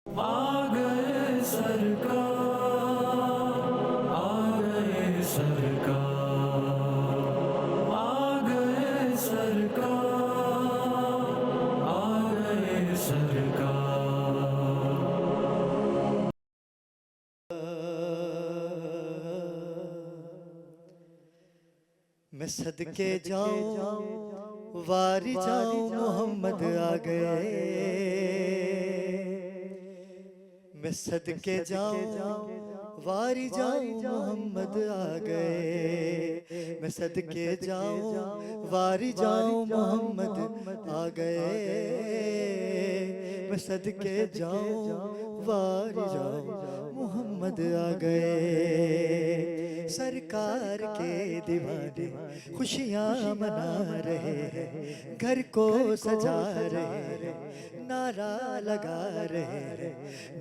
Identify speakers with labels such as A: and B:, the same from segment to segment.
A: आ गए सरकार, आ गए सरकार, आ गए सरकार, आ गए सरकार।
B: मैं सदके जाऊं वारी जाऊं मोहम्मद आ गए। मैं सदके जाऊं वारी जाऊं मोहम्मद आ गए। मैं सदके जाऊं वारी जाऊं मोहम्मद आ गए। मैं सदके जाऊं वारी जाऊं मोहम्मद आ गए। सरकार के दीवाने खुशियाँ मना रहे हैं, घर को सजा रहे हैं, नारा लगा रहे हैं,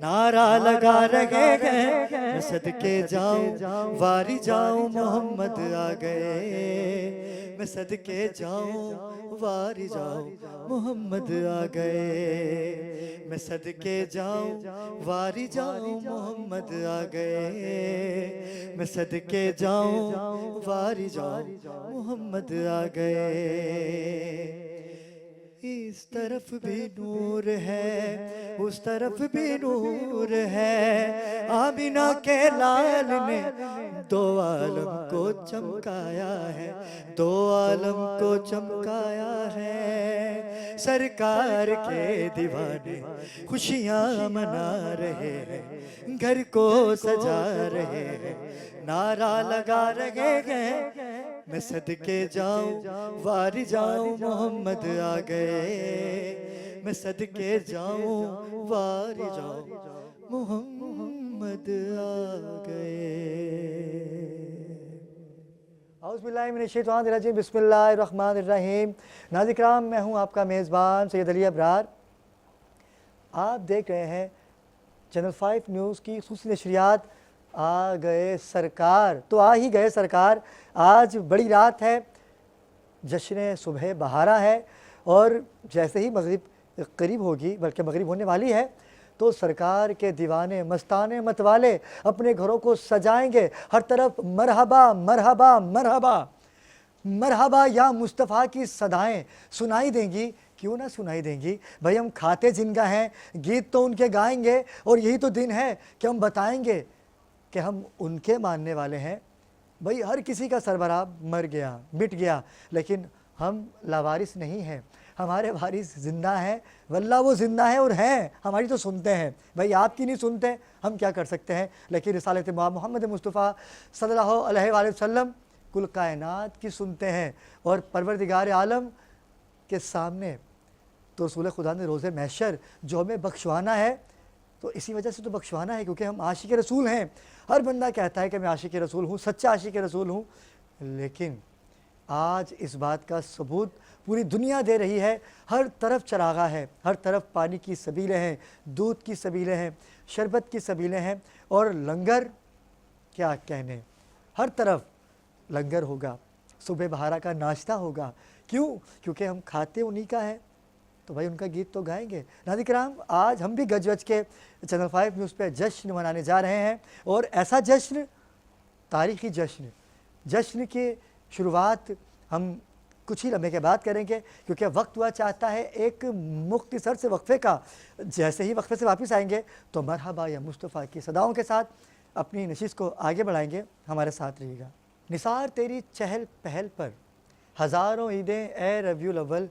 B: नारा लगा रहे हैं। मैं सदके जाऊं वारी जाऊं मोहम्मद आ गए। मैं सदके जाऊं वारी जाऊं मोहम्मद आ गए। मैं सदके जाऊं वारी जाऊं मोहम्मद आ गए। मैं सदके जाऊं वारी जाऊं मोहम्मद आ गए। इस तरफ भी नूर है, उस तरफ भी नूर है। आमिना के लाल ने दो आलम को चमकाया है, दो आलम को चमकाया है। सरकार के दीवाने खुशियाँ मना रहे हैं, घर को सजा रहे हैं, नारा लगा रहे हैं। मैं सदके जाऊं वारी जाऊं मोहम्मद आ गए। मैं सदके जाऊं वारी जाऊं मोहम्मद आ गए। औज़ुबिल्लाहिमिनश्शैतानिर्रजीम, बिस्मिल्लाहिर्रहमानिर्रहीम। नाज़रीन किराम, मैं हूं आपका मेज़बान सैयद अली अबरार। आप देख रहे हैं चैनल 5 न्यूज़ की ख़ुसूसी नशरियात आ गए सरकार। तो आ ही गए सरकार। आज बड़ी रात है, जश्न सुबह बहारा है, और जैसे ही मगरिब करीब होगी, बल्कि मगरिब होने वाली है, तो सरकार के दीवाने मस्ताने मतवाले अपने घरों को सजाएंगे। हर तरफ मरहबा मरहबा मरहबा मरहबा या मुस्तफ़ा की सदाएं सुनाई देंगी। क्यों ना सुनाई देंगी भाई, हम खाते जिनका हैं, गीत तो उनके गाएंगे, और यही तो दिन है कि हम बताएंगे कि हम उनके मानने वाले हैं। भाई हर किसी का सरबराह मर गया, मिट गया, लेकिन हम लावारिस नहीं हैं, हमारे वारिस ज़िंदा हैं। वल्लाह वो ज़िंदा है और हैं, हमारी तो सुनते हैं। भाई आपकी नहीं सुनते, हम क्या कर सकते हैं। लेकिन रिसालत मोहम्मद मुस्तफ़ा सल्लल्लाहु अलैहि वसल्लम कुल कायनात की सुनते हैं। और परवरदिगार आलम के सामने तो रसूल खुदा ने रोज़े महशर जो हमें बख्शवाना है, तो इसी वजह से तो बख्शवाना है क्योंकि हम आशिक रसूल हैं। हर बंदा कहता है कि मैं आशिक रसूल हूँ, सच्चा आशिक रसूल हूँ, लेकिन आज इस बात का सबूत पूरी दुनिया दे रही है। हर तरफ चरागा है, हर तरफ पानी की सबीलें हैं, दूध की सबीलें हैं, शरबत की सबीलें हैं, और लंगर क्या कहने, हर तरफ लंगर होगा, सुबह बहारा का नाश्ता होगा। क्यों? क्योंकि हम खाते उन्हीं का है, तो भाई उनका गीत तो गाएंगे। नाज़रीन किराम, आज हम भी गज गज के चैनल 5 न्यूज़ पे जश्न मनाने जा रहे हैं, और ऐसा जश्न, तारीख़ी जश्न, जश्न की शुरुआत हम कुछ ही लम्हे के बाद करेंगे, क्योंकि वक्त हुआ चाहता है एक मुख्तसर से वक्फ़े का। जैसे ही वक्फ़े से वापस आएंगे तो मरहबा या मुस्तफ़ा की सदाओं के साथ अपनी नशिस्त को आगे बढ़ाएंगे। हमारे साथ रहिएगा। निसार तेरी चहल पहल पर हज़ारों ईदें ए रबीउल अव्वल,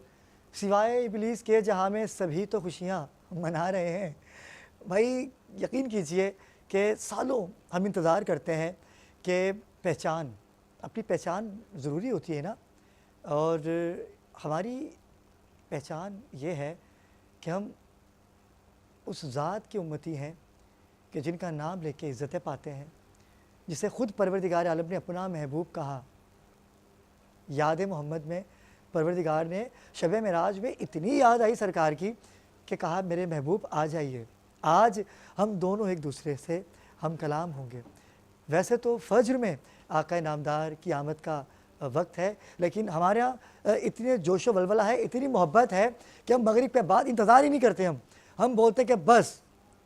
B: सिवाय इबलीस के जहाँ में सभी तो खुशियाँ मना रहे हैं। भाई यकीन कीजिए कि सालों हम इंतज़ार करते हैं कि पहचान, अपनी पहचान ज़रूरी होती है ना, और हमारी पहचान ये है कि हम उस ज़ात की उम्मती हैं कि जिनका नाम लेके इज़्ज़तें पाते हैं, जिसे ख़ुद परवरदिगार आलम ने अपना महबूब कहा। याद मोहम्मद में परवरदिगार ने शब मेराज में इतनी याद आई सरकार की कि कहा मेरे महबूब आ जाइए, आज हम दोनों एक दूसरे से हम कलाम होंगे। वैसे तो फ़ज्र में आका नामदार की आमद का वक्त है, लेकिन हमारे यहाँ इतने जोशो वलवला है, इतनी मोहब्बत है कि हम मगरिब के बाद इंतज़ार ही नहीं करते। हम बोलते कि बस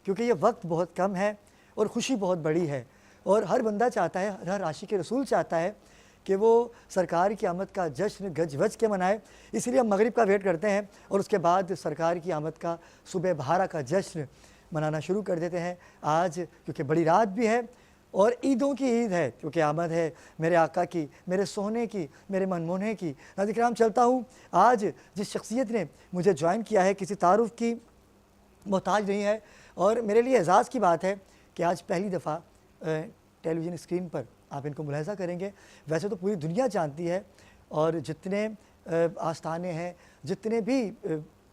B: क्योंकि ये वक्त बहुत कम है और ख़ुशी बहुत बड़ी है, और हर बंदा चाहता है, हर आशिक के रसूल चाहता है कि वो सरकार की आमद का जश्न गज वज के मनाए। इसलिए हम मगरिब का वेट करते हैं और उसके बाद सरकार की आमद का सुबह बहारा का जश्न मनाना शुरू कर देते हैं। आज क्योंकि बड़ी रात भी है और ईदों की ईद है, क्योंकि आमद है मेरे आका की, मेरे सोने की, मेरे मनमोहने की। नाज़रीन किराम, चलता हूँ। आज जिस शख्सियत ने मुझे ज्वाइन किया है किसी तारुफ की मोहताज नहीं है, और मेरे लिए एजाज़ की बात है कि आज पहली दफ़ा टेलीविज़न स्क्रीन पर आप इनको मुलाहिज़ा करेंगे। वैसे तो पूरी दुनिया जानती है, और जितने आस्थाने हैं, जितने भी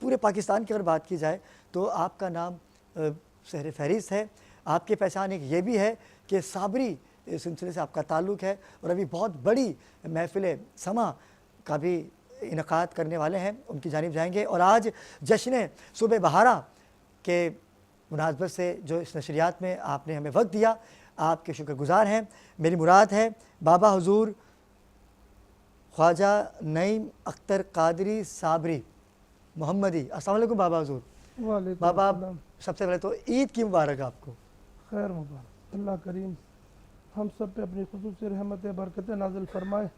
B: पूरे पाकिस्तान की अगर बात की जाए तो आपका नाम सहर फहरिस्त है। आपके पहचान एक ये भी है कि साबरी सिलसिले से आपका ताल्लुक़ है, और अभी बहुत बड़ी महफ़िल समा का भी इनक़ाद करने वाले हैं, उनकी जानिब जाएंगे। और आज जश्न सुबह बहारा के मुनासबत से जो इस नशरियात में आपने हमें वक्त दिया, आपके शुक्रगुज़ार हैं। मेरी मुराद है बाबा हुजूर ख्वाजा नईम अख्तर कादरी साबरी मोहम्मदी। अस्सलाम वालेकुम बाबा हुजूर। बाबा, सबसे पहले तो ईद की मुबारक आपको।
C: खैर मुबारक। अल्लाह करीम हम सब पे अपनी खुसूसी रहमत बरकत नाजिल फरमाए।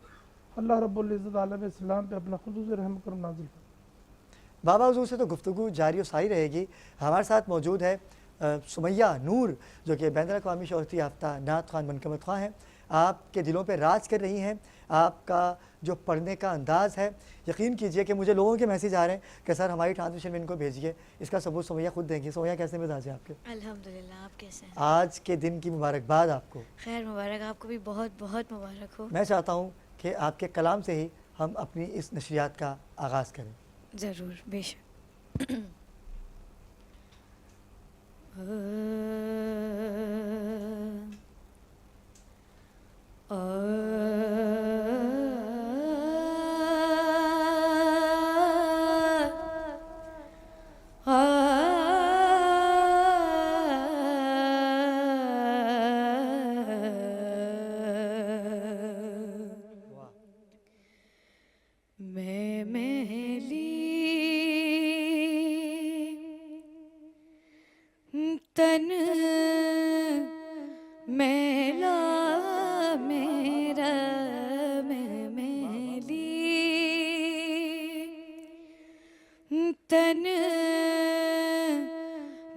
C: अल्लाह रब्बुल इज़्ज़त आलम इस्लाम पे अपना खुसूसी रहम करम नाजिल फरमाए।
B: बाबा हुजूर से तो गुफ्तगू जारी और सारी रहेगी। हमारे साथ मौजूद है सुमैया नूर, जो कि बैनुल अक़वामी शोहरत याफ्ता नात ख़वान मनक़बत ख़वां हैं। आपके दिलों पे राज कर रही हैं। आपका जो पढ़ने का अंदाज़ है, यकीन कीजिए कि मुझे लोगों के मैसेज आ रहे हैं कि सर हमारी ट्रांसमिशन में इनको भेजिए। इसका सबूत सुमैया खुद देंगी। सुमैया, कैसे मिजाज है आपके?
D: अल्हम्दुलिल्लाह, आप कैसे हैं?
B: आज के दिन की मुबारकबाद आपको।
D: खैर मुबारक, आपको भी बहुत बहुत मुबारक हो।
B: मैं चाहता हूँ कि आपके कलाम से ही हम अपनी इस नशरियात का आगाज़ करें।
D: ज़रूर, बेशक। मैं मैली तन मैला मेरा, मैं मैली तन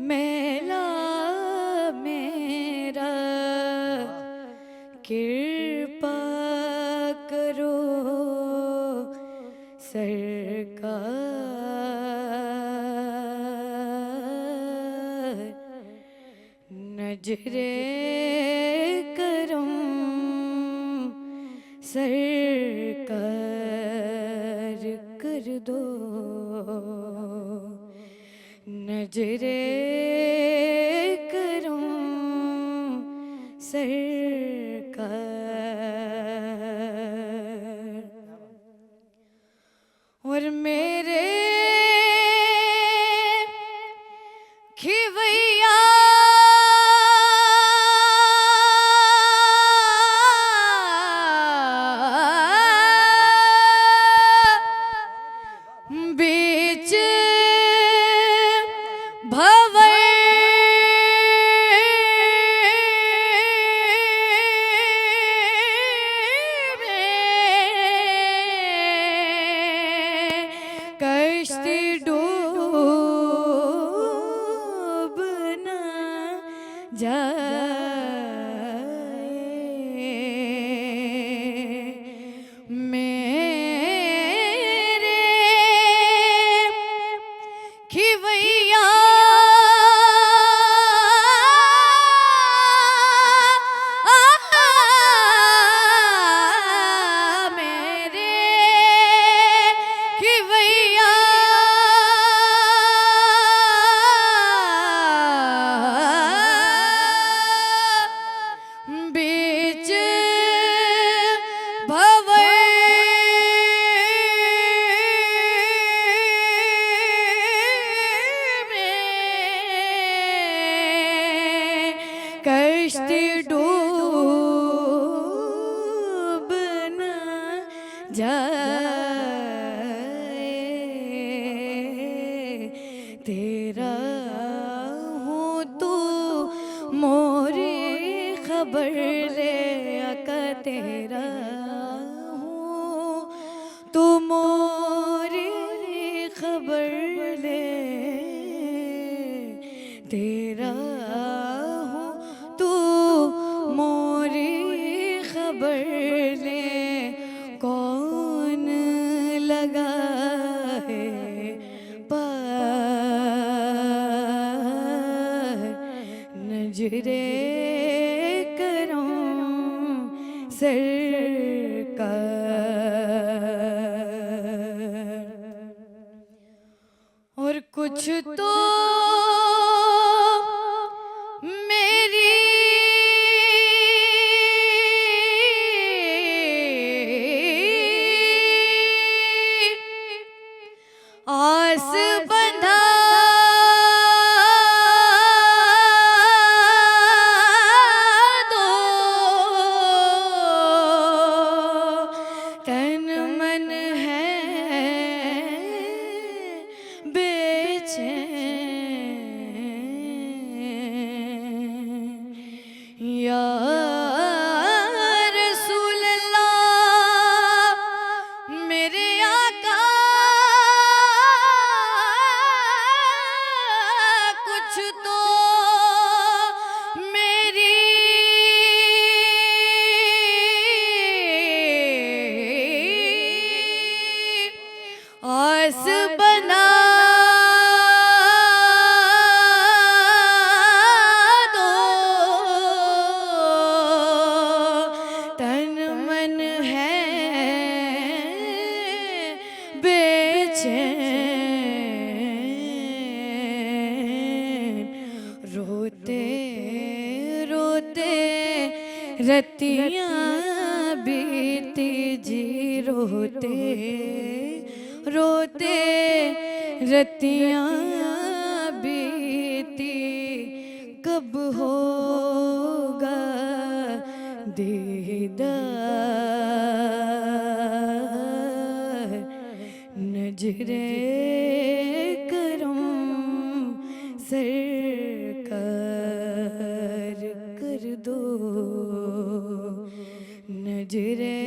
D: मैला मेरा, कृपा करो सरकार, नजरे करम सरकार कर दो, नजरे करम सरकार। और मेरे खिवैया बीच भंवर कश्ती डूब न जाए, मेरे खिवैया मेरे खिवैया बीच भंवर में कश्ती डूब न जाए, तेरा हूँ तो मोरी खबर ले आका तेरा हूँ, तू मोरी खबर ले तेरा हूँ, तू मोरी खबर ले कौन लगा है पार नजरे करूं सरकार। और कुछ तो मेरी आस बंधा दो, तन मन है बेचैन। या रसूल अल्लाह मेरे आका, कुछ तो मेरी आस बना दो, तन मन है बेचैन। रोते रोते रतियाँ बीती जी, रोते रोते रतियाँ बीती, कब होगा दीदार नजरे करूं सरकार कर दो नजरे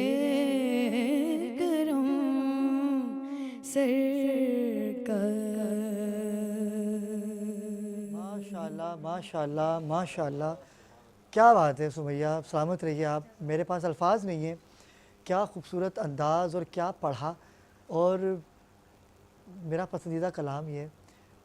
D: करूं सरकार।
B: माशाल्लाह माशाल्लाह माशाल्लाह, क्या बात है सुमैया, सलामत रहिए आप। मेरे पास अल्फाज नहीं हैं, क्या खूबसूरत अंदाज़ और क्या पढ़ा, और मेरा पसंदीदा कलाम ये,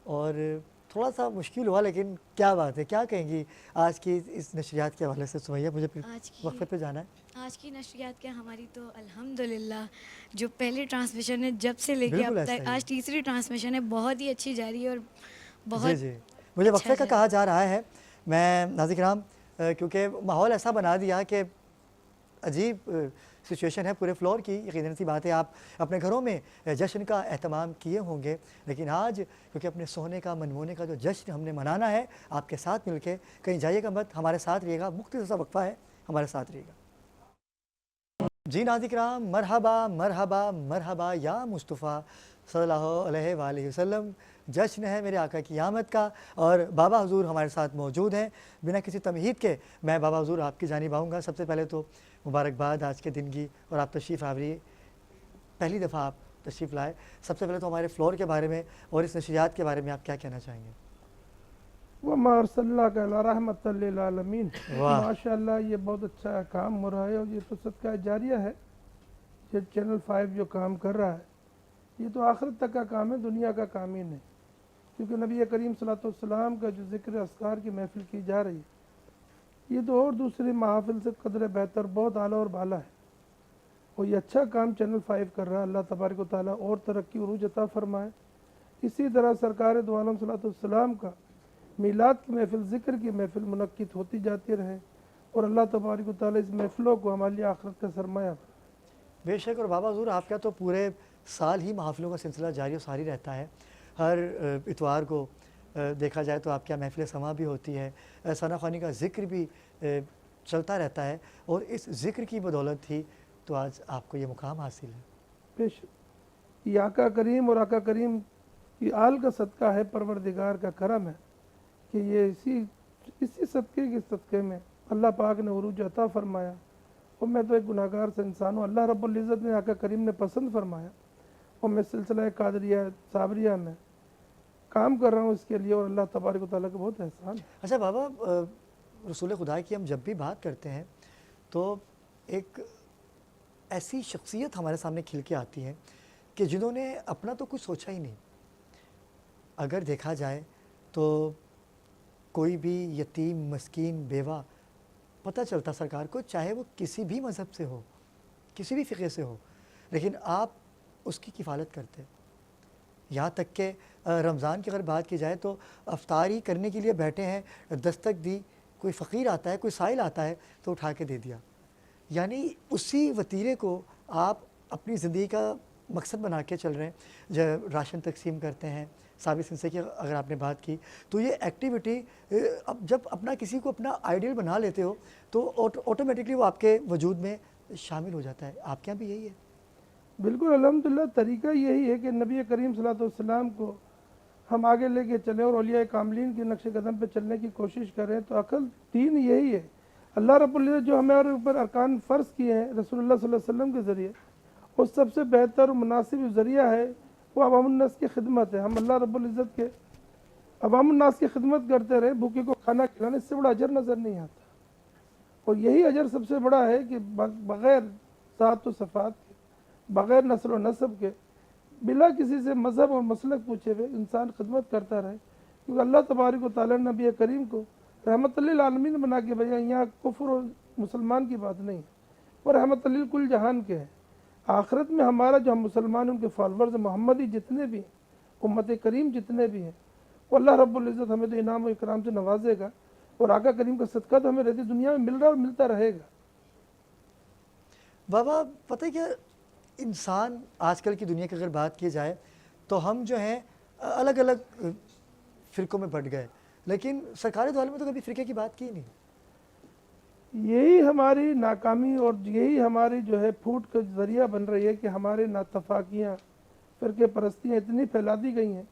B: और थोड़ा सा मुश्किल हुआ लेकिन क्या बात है। क्या कहेंगी आज की इस नशरियात के हवाले से सुमैया? मुझे फिर
D: आज की
B: वक्फे पे जाना है।
D: आज की नशरियात क्या, हमारी तो अल्हम्दुलिल्लाह जो पहली ट्रांसमिशन है जब से लेके
B: बिल्कुल
D: अब
B: ऐसा
D: तक,
B: ही।
D: आज तीसरी ट्रांसमिशन है, बहुत ही अच्छी जा रही है और
B: जी
D: बहुत
B: जी, मुझे
D: अच्छा
B: वक्फे का
D: है।
B: कहा जा रहा है। मैं नाज़िर-ए-किराम, क्योंकि माहौल ऐसा बना दिया कि अजीब सिचुएशन है पूरे फ्लोर की। यकीनन सी बात है आप अपने घरों में जश्न का एहतमाम किए होंगे, लेकिन आज क्योंकि अपने सोने का मनमोने का जो जश्न हमने मनाना है आपके साथ मिलके, कहीं जाइएगा मत, हमारे साथ रहिएगा। मुख्तसर सा वक्फा है, हमारे साथ रहिएगा। जी नाज़िर-ए-किराम, मरहबा मरहबा मरहबा या मुस्तफ़ा सल्लल्लाहु अलैहि वसल्लम। जश्न है मेरे आका की आमद का, और बाबा हुजूर हमारे साथ मौजूद हैं। बिना किसी तमहीद के मैं बाबा हुजूर आपकी जानिब आऊँगा। सबसे पहले तो मुबारकबाद आज के दिन की, और आप तशरीफ़ आवरी, पहली दफ़ा आप तशरीफ़ लाए। सबसे पहले तो हमारे फ्लोर के बारे में और इस नशरियात के बारे में आप क्या कहना चाहेंगे?
C: वमा अर्सलनाका इल्ला रहमतल लिल आलमीन।
B: वाह।
C: माशाल्लाह, ये बहुत अच्छा काम हो रहा है, और ये तो सदका जारिया है। ये चैनल 5 जो काम कर रहा है, ये तो आखिरत तक का काम है, दुनिया का काम ही नहीं। क्योंकि नबी करीम सल्लल्लाहु अलैहि वसल्लम का जो ज़िक्र अस्कार की महफिल की जा रही है, ये तो और दूसरी महफिल से कदर बेहतर, बहुत आला और बाला है। और ये अच्छा काम चैनल 5 कर रहा है। अल्लाह तबारक व तआला और तरक्की उरूज अता फरमाए। इसी तरह सरकार दो आलम सल्लल्लाहु अलैहि वसल्लम का मीलाद की महफिल, ज़िक्र की महफिल मुनक्किद होती जाती रहे, और अल्लाह तबारक व तआला इस महफिलों को हमारे लिए आखिरत का सरमाया।
B: बेशक। और बाबा हुजूर आपका तो पूरे साल ही महफिलों का सिलसिला जारी और सारी रहता है। हर इतवार को देखा जाए तो आपके यहाँ महफिल समा भी होती है, सना ख़वानी का ज़िक्र भी चलता रहता है, और इस ज़िक्र की बदौलत ही तो आज आपको ये मुकाम हासिल है।
C: बेशक, ये आका करीम और आका करीम की आल का सदका है, परवरदिगार का करम है कि ये इसी इसी सदक़े के सदक़े में अल्लाह पाक ने उरूज अता फरमाया और मैं तो एक गुनाहगार से इंसान हूँ। अल्लाह रब्बुल इज़्ज़त ने आका करीम ने पसंद फरमाया और मैं सिलसिला कादरिया साबरिया में काम कर रहा हूँ इसके लिए, और अल्लाह तबारक व तआला का बहुत एहसान है।
B: अच्छा बाबा, रसूल खुदा की हम जब भी बात करते हैं तो एक ऐसी शख्सियत हमारे सामने खिल के आती है कि जिन्होंने अपना तो कुछ सोचा ही नहीं। अगर देखा जाए तो कोई भी यतीम, मस्कीन, बेवा पता चलता सरकार को, चाहे वो किसी भी मज़हब से हो, किसी भी फ़िक़े से हो, लेकिन आप उसकी किफ़ालत करते। यहाँ तक कि रमज़ान की अगर बात की जाए तो अफ्तारी करने के लिए बैठे हैं, दस्तक दी, कोई फ़कीर आता है, कोई साइल आता है तो उठा के दे दिया। यानी उसी वतीरे को आप अपनी ज़िंदगी का मकसद बना के चल रहे हैं। जब राशन तकसीम करते हैं, साबित सिंसे की अगर आपने बात की, तो ये एक्टिविटी अब जब अपना किसी को अपना आइडियल बना लेते हो तो ऑटोमेटिकली वो आपके वजूद में शामिल हो जाता है। आपके यहाँ भी यही है?
C: बिल्कुल अल्हम्दुलिल्लाह, तरीका यही है कि नबी करीम सल्लल्लाहु अलैहि वसल्लम को हम आगे लेके चलें और औलिया कामिलीन के नक्श कदम पे चलने की कोशिश करें। तो अकल दीन यही है। अल्लाह रब्बुल इज़्ज़त जो हमारे ऊपर अरकान फ़र्ज़ किए हैं रसूलुल्लाह सल्लल्लाहु अलैहि वसल्लम के ज़रिए, और सबसे बेहतर और मुनासिब ज़रिया है वो अवामुन्नास की खिदमत है। हम अल्लाह रब्बुल इज़्ज़त के अवामुन्नास की खिदमत करते रहे, भूखे को खाना खिलाने, इससे बड़ा अजर नज़र नहीं आता। और यही अजर सबसे बड़ा है कि बग़ैर ज़ात व सफ़ात के, बग़ैर नस्ल व नसब के, बिला किसी से मज़हब और मसलक पूछे हुए इंसान खिदमत करता रहे। क्योंकि अल्लाह तबारक व तआला ने नबी करीम को रहमतुल लिल आलमीन बना के भेजा। यहाँ कुफ्र और मुसलमान की बात नहीं है, वो रहमतुल लिल कुल जहान के हैं। आखिरत में हमारा जो हम मुसलमान उनके फॉलोअर्स मोहम्मदी जितने भी उम्मत करीम जितने भी हैं, वो अल्लाह रब्बुल इज़्ज़त हमें तो इनाम और इकराम से नवाजेगा, और आका करीम का सदका तो हमें रहती दुनिया में मिल रहा और मिलता रहेगा।
B: बाबा पता है क्या, इंसान आजकल की दुनिया की अगर बात की जाए तो हम जो हैं अलग अलग फ़िरक़ों में बट गए, लेकिन सरकारी दौर में तो कभी फ़िरक़े की बात की नहीं।
C: यही हमारी नाकामी और यही हमारी जो है फूट का ज़रिया बन रही है कि हमारे नातफाकियाँ, फ़िरक़े परस्तियाँ इतनी फैला दी गई हैं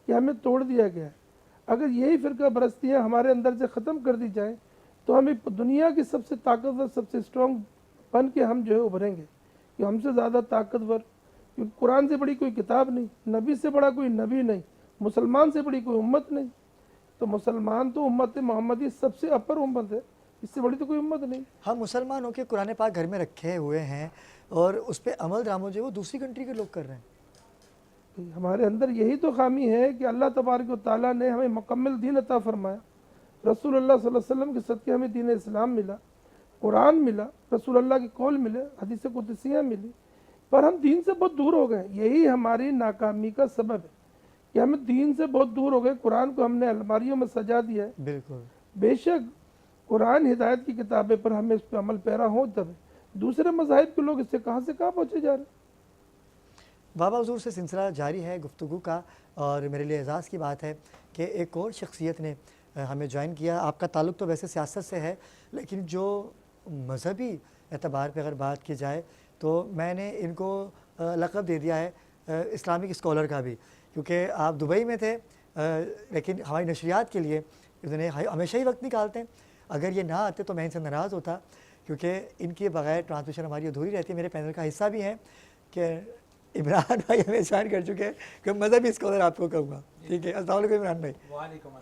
C: कि हमें तोड़ दिया गया है। अगर यही फ़िरक़ा परस्तियाँ हमारे अंदर से ख़त्म कर दी जाएँ तो हमें दुनिया की सबसे ताकतवर, सबसे स्ट्रॉन्ग बन के हम जो है उभरेंगे। कि हमसे ज़्यादा ताकतवर, क्योंकि कुरान से बड़ी कोई किताब नहीं, नबी से बड़ा कोई नबी नहीं, मुसलमान से बड़ी कोई उम्मत नहीं। तो मुसलमान तो उम्मत मोहम्मदी सबसे अपर उम्मत है, इससे बड़ी तो कोई उम्मत नहीं।
B: हम मुसलमान होकर कुरान पाक घर में रखे हुए हैं और उस पर अमल दरामद जो है वो दूसरी कंट्री के लोग कर रहे हैं।
C: हमारे अंदर यही तो खामी है कि अल्लाह तबारक व तआला ने हमें मुकम्मल दीन अता फरमाया। रसूलुल्लाह सल्लल्लाहु अलैहि वसल्लम के सदक़े हमें दीन इस्लाम मिला, कुरान मिला, रसूलुल्लाह की कौल मिले, हदीस कुदसियाँ मिली, पर हम दीन से बहुत दूर हो गए। यही हमारी नाकामी का सबब है कि हम दीन से बहुत दूर हो गए। कुरान को हमने अलमारियों में सजा दिया है।
B: बिल्कुल,
C: बेशक कुरान हिदायत की किताब है, पर हमें इस पर अमल पैरा हो तब। दूसरे मज़ाहिब के लोग इससे कहाँ से कहाँ पहुँचे जा रहे हैं।
B: बाबा हुज़ूर से सिलसिला जारी है गुफ्तगू का, और मेरे लिए एजाज़ की बात है कि एक और शख्सियत ने हमें ज्वाइन किया। आपका ताल्लुक़ तो वैसे सियासत से है, लेकिन जो मज़हबी एतबार पर अगर बात की जाए तो मैंने इनको लक़ब दे दिया है इस्लामिक स्कॉलर का भी, क्योंकि आप दुबई में थे लेकिन हमारी नशरियात के लिए इन्होंने हमेशा ही वक्त निकालते हैं। अगर ये ना आते तो मैं इनसे नाराज़ होता, क्योंकि इनके बगैर ट्रांसमिशन हमारी अधूरी रहती है। मेरे पैनल का हिस्सा भी हैं कि इमरान भाई हमें ज्वाइन कर चुके हैं कि मज़हबी स्कॉलर आपको कहूँगा। ठीक है, अस्सलाम वालेकुम इमरान भाई,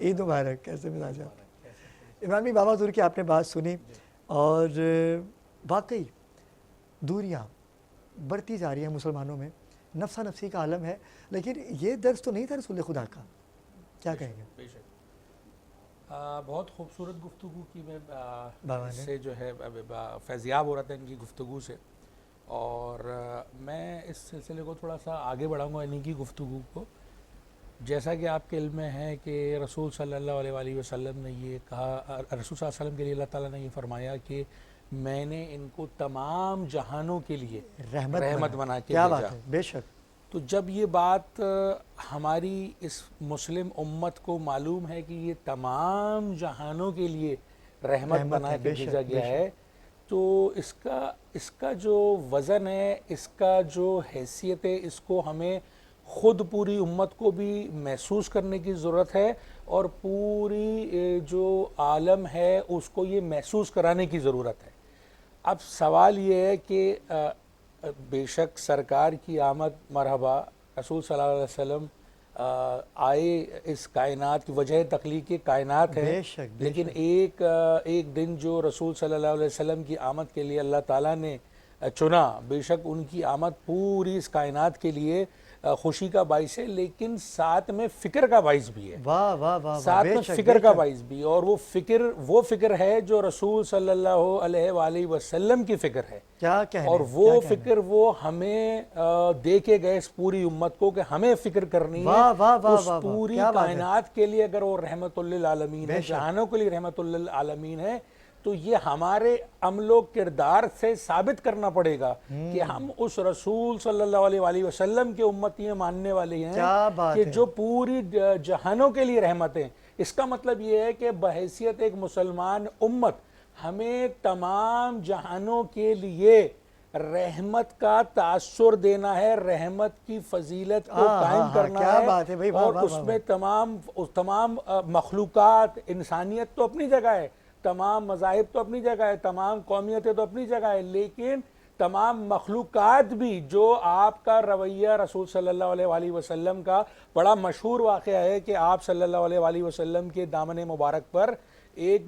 B: ईद मुबारक। कैसे मिजाज आप? इमरान भाई, बाबा हुज़ूर की आपने बात सुनी और वाकई दूरियाँ बढ़ती जा रही हैं मुसलमानों में, नफ्सा नफ्सी का आलम है, लेकिन ये दर्स तो नहीं था रसूल खुदा का। क्या कहेंगे?
E: बेशक बहुत खूबसूरत गुफ्तगू की मैं
B: बाबा ने।
E: इससे जो है फैज़याब हो रहा था इनकी गुफ्तगू से, और मैं इस सिलसिले को थोड़ा सा आगे बढ़ाऊंगा इन्हीं की गुफ्तगू को। जैसा कि आपके इल्म में है कि रसूल सल्लल्लाहु अलैहि वसल्लम ने ये कहा, रसूल सल्लल्लाहु अलैहि वसल्लम के लिए अल्लाह ताला ने ये फरमाया कि मैंने इनको तमाम जहानों के लिए रहमत बना के
B: क्या
E: भेजा।
B: बात है, बेशक।
E: तो जब ये बात हमारी इस मुस्लिम उम्मत को मालूम है कि ये तमाम जहानों के लिए रहमत बना के भेजा गया है, तो इसका जो वज़न है, इसका जो हैसियत है, इसको हमें ख़ुद पूरी उम्मत को भी महसूस करने की ज़रूरत है और पूरी जो आलम है उसको ये महसूस कराने की ज़रूरत है। अब सवाल ये है कि बेशक सरकार की आमद मरहबा, रसूल सल्लल्लाहु अलैहि वसल्लम आए, इस कायनात की वजह तख्लीक कायनात है।
B: बेशक,
E: लेकिन एक दिन जो रसूल सल्लल्लाहु अलैहि वसल्लम की आमद के लिए अल्लाह ताला ने चुना, बेशक उनकी आमद पूरी इस कायनात के लिए खुशी का बाइस है, लेकिन साथ में फ़िक्र का बाइस भी है।
B: वाह वाह वाह,
E: साथ में
B: बेशक,
E: फ़िक्र का
B: बेशक।
E: बाइस भी, और वो फ़िक्र है जो रसूल सल्लल्लाहु अलैहि वसल्लम की फ़िक्र है।
B: क्या कहने,
E: और
B: क्या
E: वो
B: कहने।
E: फ़िक्र वो हमें दे के गए इस पूरी उम्मत को कि हमें फ़िक्र करनी है
B: वाह वाह वाह
E: उस
B: वाह वाह,
E: पूरी
B: क्या बात है।
E: कायनात के लिए। अगर वो रहमतुल लिल आलमीन है,
B: बेशक।
E: जहानों के लिए रहमतुल लिल आलमीन है, तो ये हमारे अमलो किरदार से साबित करना पड़ेगा कि हम उस रसूल सल्लल्लाहु अलैहि वसल्लम के उम्मती मानने वाले हैं,
B: क्या बात
E: कि
B: है।
E: जो पूरी जहानों के लिए रहमत है। इसका मतलब ये है कि बहैसियत एक मुसलमान उम्मत हमें तमाम जहानों के लिए रहमत का तासुर देना है, रहमत की फजीलत को कायम करना
B: क्या
E: है।
B: बात है भाई, वाह,
E: और
B: वाह,
E: उसमें तमाम मखलूक़ात, इंसानियत तो अपनी जगह है, तमाम मज़ाहिब तो अपनी जगह है, तमाम कौमियतें तो अपनी जगह है, लेकिन तमाम मखलूक़ात भी, जो आपका रवैया रसूल सल्लल्लाहु अलैहि वसल्लम का बड़ा मशहूर वाक़या है कि आप सल्लल्लाहु अलैहि वसल्लम के दामन मुबारक पर एक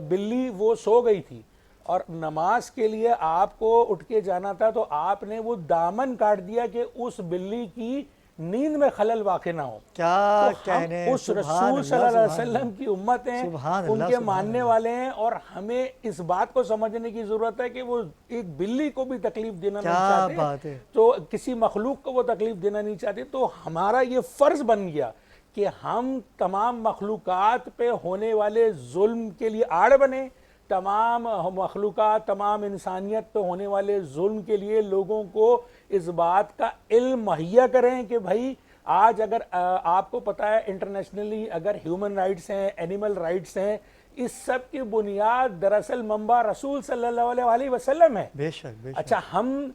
E: बिल्ली वो सो गई थी और नमाज के लिए आपको उठ के जाना था, तो आपने वो दामन काट दिया कि उस बिल्ली की नींद में खलल वाक़ ना हो।
B: क्या
E: तो
B: कहने,
E: हम उस
B: सुभान
E: रसूल
B: अल्लाह,
E: सल्लल्लाहु अलैहि
B: सुभान
E: वसल्लम की उम्मत हैं,
B: सुभान अल्लाह,
E: उनके
B: सुभान
E: मानने
B: अल्लाह।
E: वाले हैं, और हमें इस बात को समझने की ज़रूरत है कि वो एक बिल्ली को भी तकलीफ़ देना नहीं
B: क्या
E: चाहते,
B: बात है।
E: तो किसी मखलूक को वो तकलीफ़ देना नहीं चाहते। तो हमारा ये फ़र्ज़ बन गया कि हम तमाम मखलूक़ात पे होने वाले जुल्म के लिए आड़ बने, तमाम मखलूक़ात, तमाम इंसानियत पे होने वाले जुल्म के लिए लोगों को इस बात का इल्म मुहैया करें कि भाई आज अगर आपको पता है इंटरनेशनली अगर ह्यूमन राइट्स हैं, एनिमल राइट्स हैं, इस सब की बुनियाद दरअसल मंबा रसूल सल्लल्लाहु अलैहि वसल्लम है।
B: बेशक बेशक।
E: अच्छा, हम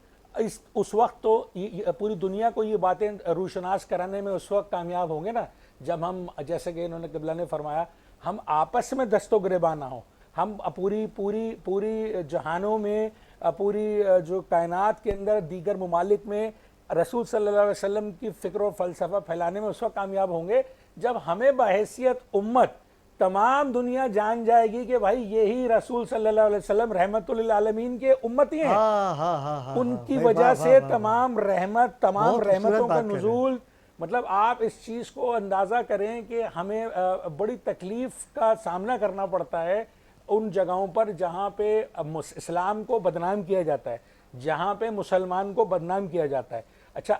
E: उस वक्त तो पूरी दुनिया को ये बातें रूशनास कराने में उस वक्त कामयाब होंगे ना जब हम, जैसे कि इन्होंने क़िबला ने फरमाया, हम आपस में दस्तो गिरेबान ना हो, हम पूरी पूरी पूरी जहानों में, पूरी जो कायनात के अंदर दीगर ममालिक में रसूल सल्लल्लाहु अलैहि वसल्लम की फ़िक्र और फ़लसफ़ा फैलाने में उस वक्त कामयाब होंगे जब हमें बहैसियत उम्मत तमाम दुनिया जान जाएगी कि भाई यही रसूल सल्लल्लाहु अलैहि वसल्लम रहमतुल लिल आलमीन के उम्मती हैं।
B: हाँ,
E: उनकी
B: भाई,
E: वजह
B: वाह,
E: से
B: वाह, वाह,
E: तमाम रहमत, तमाम
B: बहुत खूबसूरत
E: रहमतों का
B: बात कर रहे हैं।
E: नुज़ूल, मतलब आप इस चीज़ को अंदाज़ा करें कि हमें बड़ी तकलीफ़ का सामना करना पड़ता है उन जगहों पर जहाँ पे इस्लाम को बदनाम किया जाता है, जहाँ पे मुसलमान को बदनाम किया जाता है। अच्छा,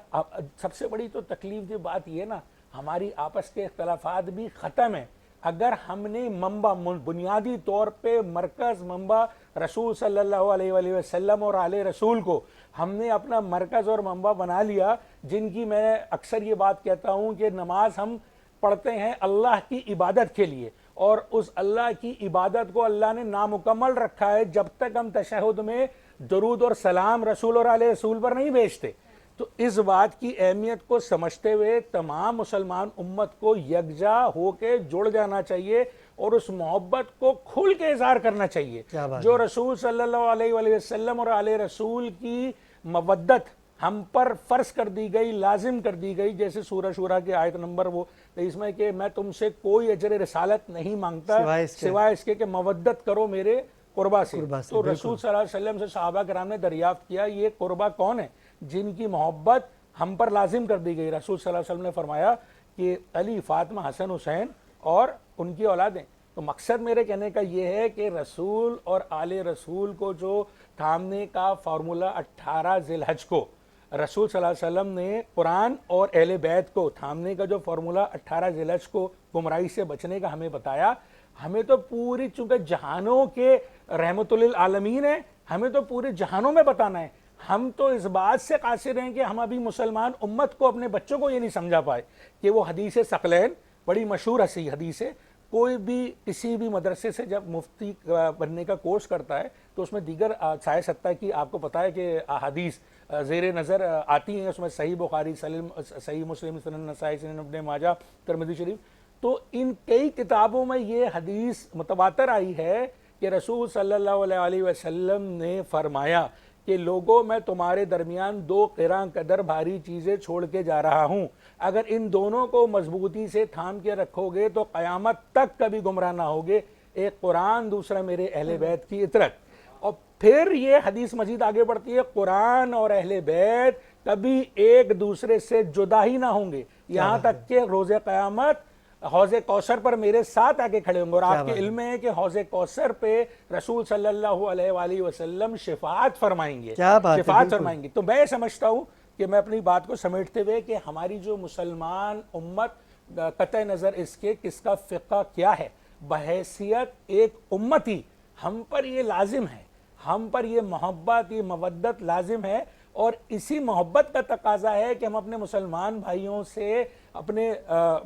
E: सबसे बड़ी तो तकलीफ़ की बात ये ना, हमारी आपस के इख्तलाफात भी ख़त्म है अगर हमने मंबा, बुनियादी तौर पे मरकज़ मंबा रसूल सल्लल्लाहु अलैहि वसल्लम और आले रसूल को हमने अपना मरकज़ और मंबा बना लिया, जिनकी मैं अक्सर ये बात कहता हूँ कि नमाज हम पढ़ते हैं अल्लाह की इबादत के लिए, और उस अल्लाह की इबादत को अल्लाह ने नामुकम्मल रखा है जब तक हम तशहुद में दरूद और सलाम रसूल और आले रसूल पर नहीं भेजते। तो इस बात की अहमियत को समझते हुए तमाम मुसलमान उम्मत को यकजा होके जुड़ जाना चाहिए और उस मोहब्बत को खुल के इज़हार करना चाहिए जो रसूल सल्लल्लाहु अलैहि वसल्लम और आले रसूल की मवद्दत हम पर फ़र्ज़ कर दी गई, लाजिम कर दी गई। जैसे सूरह शूरा के आयत नंबर वो इसमें कि मैं तुमसे कोई अजर रिसालत नहीं मांगता सिवाय इसके कि मवद्दत करो मेरे कुर्बा से। तो रसूल सल्लल्लाहु अलैहि वसल्लम से सहाबा कराम ने दरियाफ्त किया ये कुर्बा कौन है जिनकी मोहब्बत हम पर लाजिम कर दी गई। रसूल सल्लल्लाहु अलैहि वसल्लम ने फरमाया कि अली, फातिमा, हसन, हुसैन और उनकी औलादें। तो मकसद मेरे कहने का ये है कि रसूल और आले रसूल को जो थामने का फार्मूला 18 ज़िलहज को रसूल सल्लल्लाहु अलैहि वसल्लम ने कुरान और अहले बैत को थामने का जो फार्मूला 18 ज़िलहज को गुमराही से बचने का हमें बताया, हमें तो पूरी, चूँकि जहानों के रहमतुल लिल आलमीन है, हमें तो पूरे जहानों में बताना है। हम तो इस बात से कासिर हैं कि हम अभी मुसलमान उम्मत को, अपने बच्चों को ये नहीं समझा पाए कि वो हदीस सकलैन, बड़ी मशहूर हसी हदीस है, कोई भी किसी भी मदरसे से जब मुफ्ती बनने का कोर्स करता है तो उसमें दीगर साय सत्ता की आपको पता है कि हदीस ज़ेर नज़र आती हैं, उसमें सही बुखारी, सही मुस्लिम, सुनन नसाई, सुनन इब्न माजा, तिरमिज़ी शरीफ। तो इन कई किताबों में ये हदीस मुतवातर आई है कि रसूल सल्लल्लाहु अलैहि वसल्लम ने फरमाया कि लोगों मैं तुम्हारे दरमियान 2 क़िरा कदर भारी चीज़ें छोड़ के जा रहा हूँ, अगर इन दोनों को मजबूती से थाम के रखोगे तो क़यामत तक कभी गुमराह ना होगे, एक कुरान, दूसरा मेरे अहले बैत की इतरत। और फिर ये हदीस मजीद आगे बढ़ती है, कुरान और अहले बैत कभी एक दूसरे से जुदा ही ना होंगे, यहाँ तक कि रोज़े क़यामत हौज़े कौसर पर मेरे साथ आके खड़े होंगे। और आपके इल्म में है कि हौज़े कौसर पे रसूल सल्लल्लाहु अलैहि वसल्लम शिफात फरमाएंगे, शिफात फरमाएंगे। तो मैं समझता हूँ कि मैं अपनी बात को समेटते हुए कि हमारी जो मुसलमान उम्मत, कतई नज़र इसके किसका फ़िक़्ह क्या है, बहैसियत एक उम्मती हम पर ये लाजिम है, हम पर ये मोहब्बत, ये मवद्दत लाजिम है। और इसी मोहब्बत का तकाजा है कि हम अपने मुसलमान भाइयों से, अपने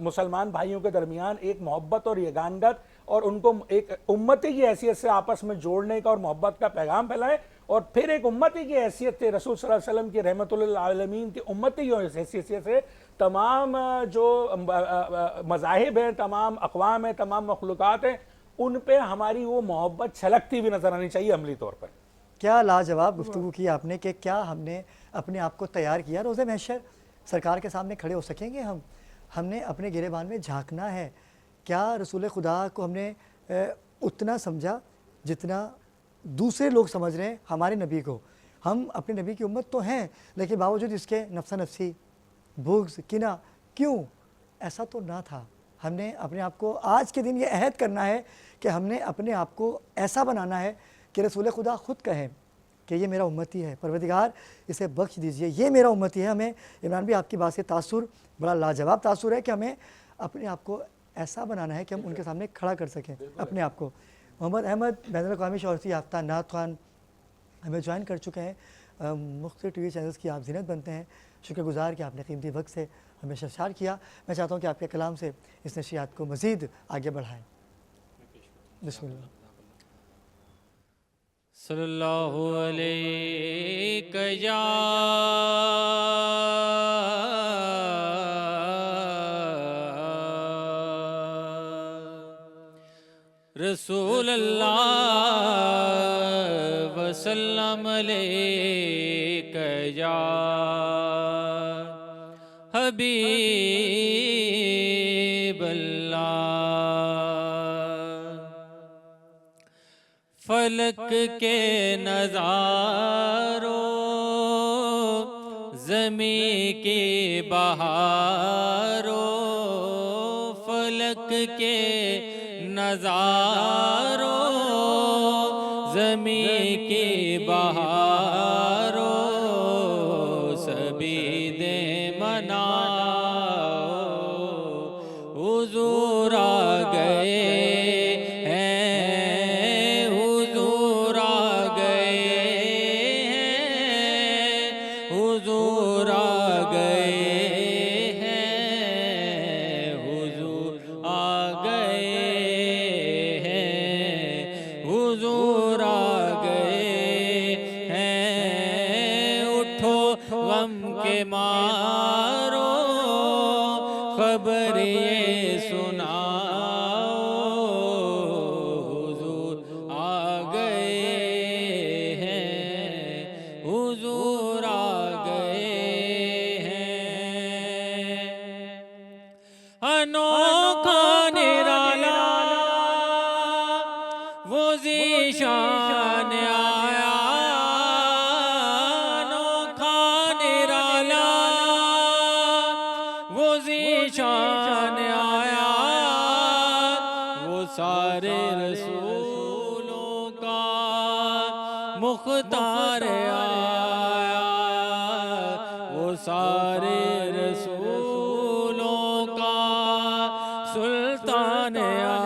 E: मुसलमान भाइयों के दरमियान एक मोहब्बत और यगानगत और उनको एक उम्मती की हैसियत से आपस में जोड़ने का और मोहब्बत का पैगाम फैलाएं। और फिर एक उम्मती की हैसियत से, रसूल सल्लल्लाहु अलैहि वसल्लम की रहमतुल आलमीन की उम्मती की हैसियत से तमाम जो मज़ाहिब हैं, तमाम अक़वाम हैं, तमाम मखलूक़ात हैं, उन पे हमारी वो मोहब्बत छलकती हुई नज़र आनी चाहिए अमली तौर पर।
B: क्या लाजवाब गुफ्तगू की आपने कि क्या हमने अपने आप को तैयार किया रोज़े महशर सरकार के सामने खड़े हो सकेंगे हमने अपने गिरेबान में झांकना है। क्या रसूल खुदा को हमने उतना समझा जितना दूसरे लोग समझ रहे हैं हमारे नबी को? हम अपने नबी की उम्मत तो हैं, लेकिन बावजूद इसके नफ्सा नफसी, बुग़्ज़, किना, क्यों? ऐसा तो ना था। हमने अपने आप को आज के दिन ये अहद करना है कि हमने अपने आप को ऐसा बनाना है कि रसूल खुदा ख़ुद कहें कि ये मेरा उम्मती है, परवरदिगार इसे बख्श दीजिए, ये मेरा उम्मती है। हमें इमरान भी आपकी बात से तासुर, बड़ा लाजवाब तासुर है कि हमें अपने आप को ऐसा बनाना है कि हम उनके सामने खड़ा कर सकें अपने आप को। मोहम्मद अहमद बैनुल-अक़वामी शोहरत याफ्ता नात ख़्वान हमें ज्वाइन कर चुके हैं। मुख्तलिफ टीवी चैनल्स की आप ज़ीनत बनते हैं, शुक्रगुज़ार कि आपने कीमती वक्त से हमें शर्शार किया। मैं चाहता हूँ कि आपके कलाम से इस नशियात को मज़ीद आगे बढ़ाएँ। बिस्मिल्लाह।
F: सल्लल्लाहु अलैहि या रसूल अल्लाह वसल्लम अलैका या हबीब अल्लाह। फलक के नज़ारों, ज़मीं की बहारों, फलक के नज़ारों, ज़मीं की बहारों, सभी दे मनाओ, हुज़ूर आ गए हैं, हुज़ूर आ गए हैं, हुज़ूर आ गए हैं, हुज़ूर आ गए हैं, हुज़ूर आ गए हैं। उठो गम के मारो, खबर ये सुनाओ, हुज़ूर आ गए हैं, हुज़ूर आ गए हैं। अनोखा निराला वो ज़ीशान आया, अनोखा निराला वो ज़ीशान आया, वो सारे रसूलों का मुख्तार आया, वो सारे रसूलों का सुल्तान आया।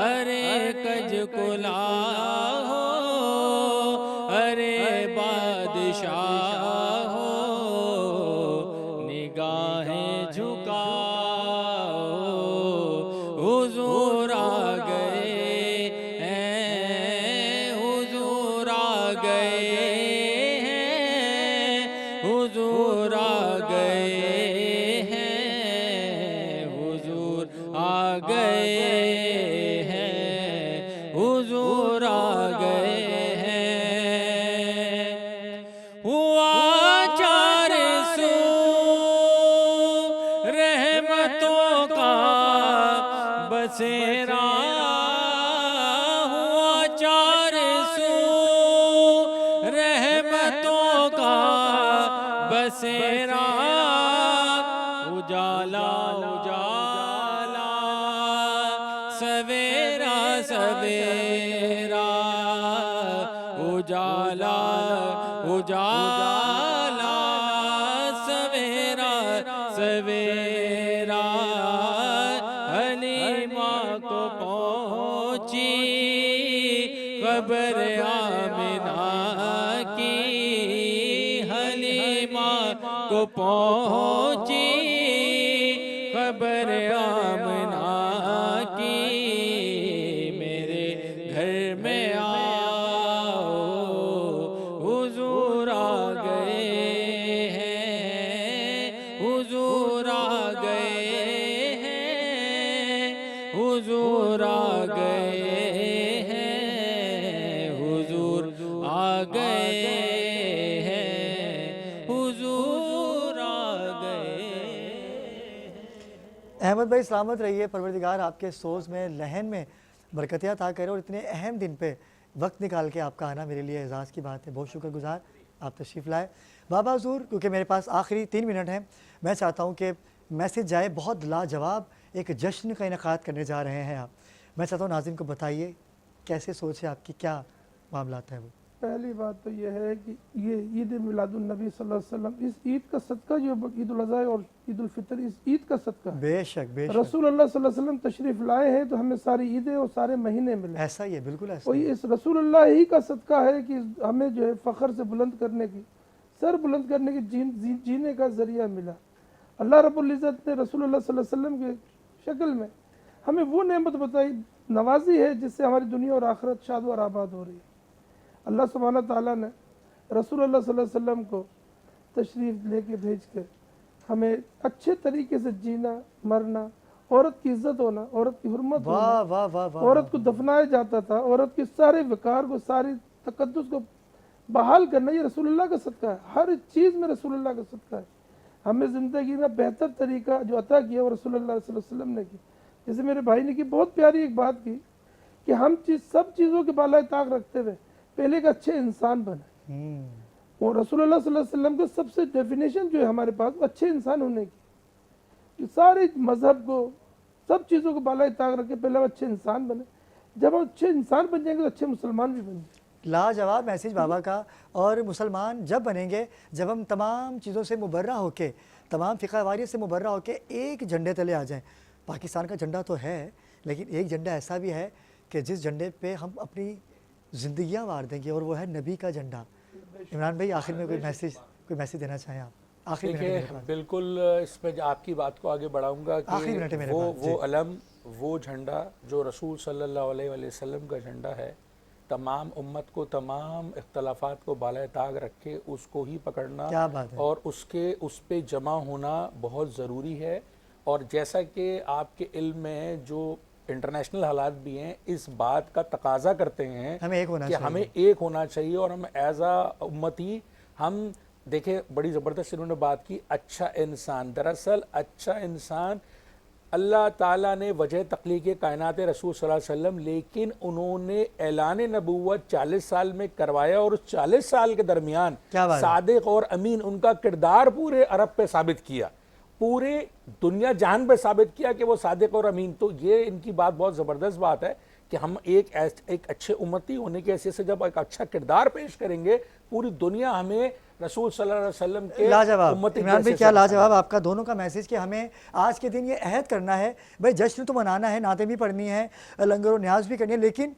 F: अरे कज कुला हो, अरे बादशाह हो, निगाहें झुकाओ, हुज़ूर आ गए हैं, हुज़ूर आ गए हैं, हुज़ूर आ गए हैं, बसेरा हुआ चार सू रहमतों का बसेरा उजाला उजाला सवेरा सवेरा उजाला उजाला सवेरा सवेरा हलीमा को पहुंची खबर आमिना की हलीमा को पहुंची खबर आमिना की मेरे घर में आओ हुजूर आ गए हैं हुजूर आ गए हैं हुजूर आ गए हैं हुजूर आ गए हैं हुजूर आ गए।
B: अहमद भाई सलामत रहिए, परवरदिगार आपके सोच में लहन में बरकतें अता करे और इतने अहम दिन पे वक्त निकाल के आपका आना मेरे लिए एजाज़ की बात है। बहुत शुक्रगुजार आप तशरीफ़ लाए बाबा हुजूर। क्योंकि मेरे पास आखिरी 3 मिनट हैं, मैं चाहता हूँ कि मैसेज जाए। बहुत लाजवाब एक जश्न का इनेकाद करने जा रहे हैं आप, मैं चाहता हूँ नाज़रीन को बताइए कैसे सोच है आपकी, क्या मामला है वो।
C: पहली बात तो ये है कि ये ईद मिलादुन नबी सल्लल्लाहु अलैहि वसल्लम, इस ईद का सदका जो ईद उल अज़हा और ईद उल फितर, इस ईद का सदका है।
B: बेशक बेशक
C: रसूल अल्लाह सल्लल्लाहु अलैहि वसल्लम तशरीफ़ लाए हैं तो हमें सारी ईदें और सारे महीने मिले।
B: ऐसा ही है, बिल्कुल ऐसा
C: और
B: ही है।
C: इस रसूल अल्लाह ही का सदका है कि हमें जो है फ़ख्र से बुलंद करने की, सर बुलंद करने की जीने का ज़रिया मिला। अल्लाह रब्बुल इज़्ज़त ने रसूल अल्लाह सल्लल्लाहु अलैहि वसल्लम के शक्ल में हमें वो नेमत बताई, नवाजी है, जिससे हमारी दुनिया और आखिरत शाद और आबाद हो रही है। अल्लाह सुब्हानहू ताला ने रसूल अल्लाह सल्लल्लाहु अलैहि वसल्लम को तशरीफ़ लेके भेज कर हमें अच्छे तरीके से जीना, मरना, औरत की इज्जत होना, औरत की हुर्मत
B: वाह
C: होना,
B: वाह वाह वाह।
C: औरत को दफनाया जाता था, औरत के सारे विकार को, सारी तकद्दुस को बहाल करना, ये रसूलुल्लाह का सदका है। हर चीज़ में रसूलुल्लाह का सदका है। हमें ज़िंदगी में बेहतर तरीका जो अता किया वो रसूलुल्लाह सल्लल्लाहु अलैहि वसल्लम ने की। जैसे मेरे भाई ने की, बहुत प्यारी एक बात की कि हम सब चीज़ों के बाला ताक रखते हुए पहले एक अच्छे इंसान बने। और रसूलुल्लाह सल्लल्लाहु अलैहि वसल्लम के सबसे डेफिनेशन जो है हमारे पास, वो अच्छे इंसान होने की, कि सारे मज़हब को, सब चीज़ों को बाला ताक रख के पहले हम अच्छे इंसान बने। जब हम अच्छे इंसान बन जाएंगे तो अच्छे मुसलमान भी बन जाएंगे।
B: लाजवाब मैसेज बाबा का। और मुसलमान जब बनेंगे जब हम तमाम चीज़ों से मुबर्रा होके, तमाम फ़िक़्ह वारियत से मुबर्रा होके एक झंडे तले आ जाएं। पाकिस्तान का झंडा तो है, लेकिन एक झंडा ऐसा भी है कि जिस झंडे पे हम अपनी ज़िंदगियाँ वार देंगे, और वो है नबी का झंडा। इमरान भाई आखिर में कोई मैसेज देना चाहें आप? आखिरी मिनट है मेरे
E: देखिए,
B: पास।
E: बिल्कुल इस पे आपकी बात को आगे बढ़ाऊंगा
B: आखिरी मिनट है
E: कि
B: मेरे
E: वो
B: पास,
E: वो अलम, वो झंडा जो रसूल सल्लल्लाहु अलैहि वसल्लम का झंडा है, तमाम उम्मत को, तमाम इख्तलाफात को बाला ताग रख के उसको ही पकड़ना,
B: क्या बात है।
E: और उस पे जमा होना बहुत ज़रूरी है। और जैसा कि आपके इल्म में जो इंटरनेशनल हालात भी हैं, इस बात का तकाजा करते हैं
B: हमें एक होना
E: कि
B: चाहिए।
E: हमें एक होना चाहिए। और हम एज आ उम्मती, हम देखे, बड़ी ज़बरदस्त इन्होंने बात की, अच्छा इंसान। दरअसल अच्छा इंसान अल्लाह ताला ने वजह तख्लीक़ कायनात रसूल सल्लल्लाहु अलैहि वसल्लम, लेकिन उन्होंने ऐलान नबूवत 40 साल में करवाया, और उस 40 साल के दरमियान
B: क्या बात है।
E: सादिक और अमीन उनका किरदार पूरे अरब पे साबित किया, पूरे दुनिया जहान पे साबित किया कि वो सादिक और अमीन। तो ये इनकी बात बहुत ज़बरदस्त बात है कि हम एक अच्छे उम्मती होने की हैसियत से जब एक अच्छा किरदार पेश करेंगे, पूरी दुनिया हमें रसूल सल्लल्लाहु अलैहि वसल्लम के
B: लाजवाब।
E: उम्मती
B: इमरान भाई
E: जैसे
B: क्या
E: से
B: लाजवाब आपका दोनों का मैसेज कि हमें आज के दिन ये अहद करना है, भाई जश्न तो मनाना है, नाते भी पढ़नी है, लंगर और न्याज भी करनी है, लेकिन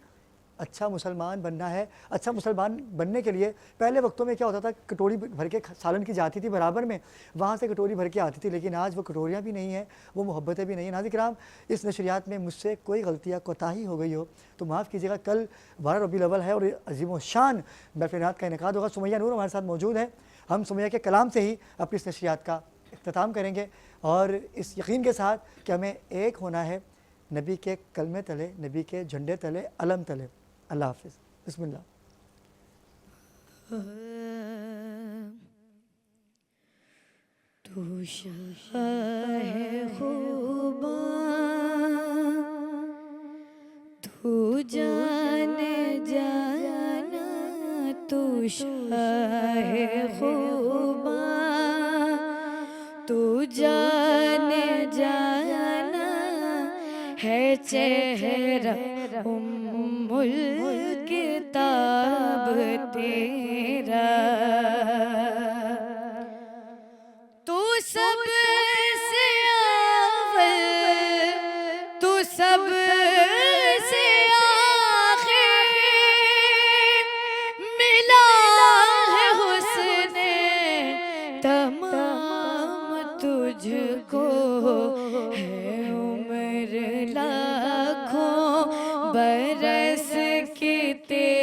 B: अच्छा मुसलमान बनना है। अच्छा मुसलमान बनने के लिए पहले वक्तों में क्या होता था, कटोरी भर के सालन की जाती थी बराबर में, वहाँ से कटोरी भर के आती थी, लेकिन आज वो कटोरियाँ भी नहीं हैं, वो मोहब्बतें भी नहीं हैं। नाज़रीन किराम, इस नशरियात में मुझसे कोई गलतियाँ कोताही हो गई हो तो माफ़ कीजिएगा। कल 12 रबीउल अव्वल है और अजीम शान महफ़िल का इनेकाद होगा। सुमैया नूर हमारे साथ मौजूद है। हम सुमैया के कलाम से ही अपनी इस नशरियात का इख्तिताम करेंगे, और इस यकीन के साथ कि हमें एक होना है नबी के कलमे तले, नबी के झंडे तले, अलम तले। अल्लाह हाफ़िज़। बिस्मिल्लाह।
D: तू शाह है खूबा तू जान जाना तू शाहे खूबा, तू जान जाना है चेहरा उम्मुल किताब तेरा। तू सबसे अव्वल, तू सबसे आखिर, मिला है हुस्ने तमाम तुझको, है उम्र लाखों बरस की तेरी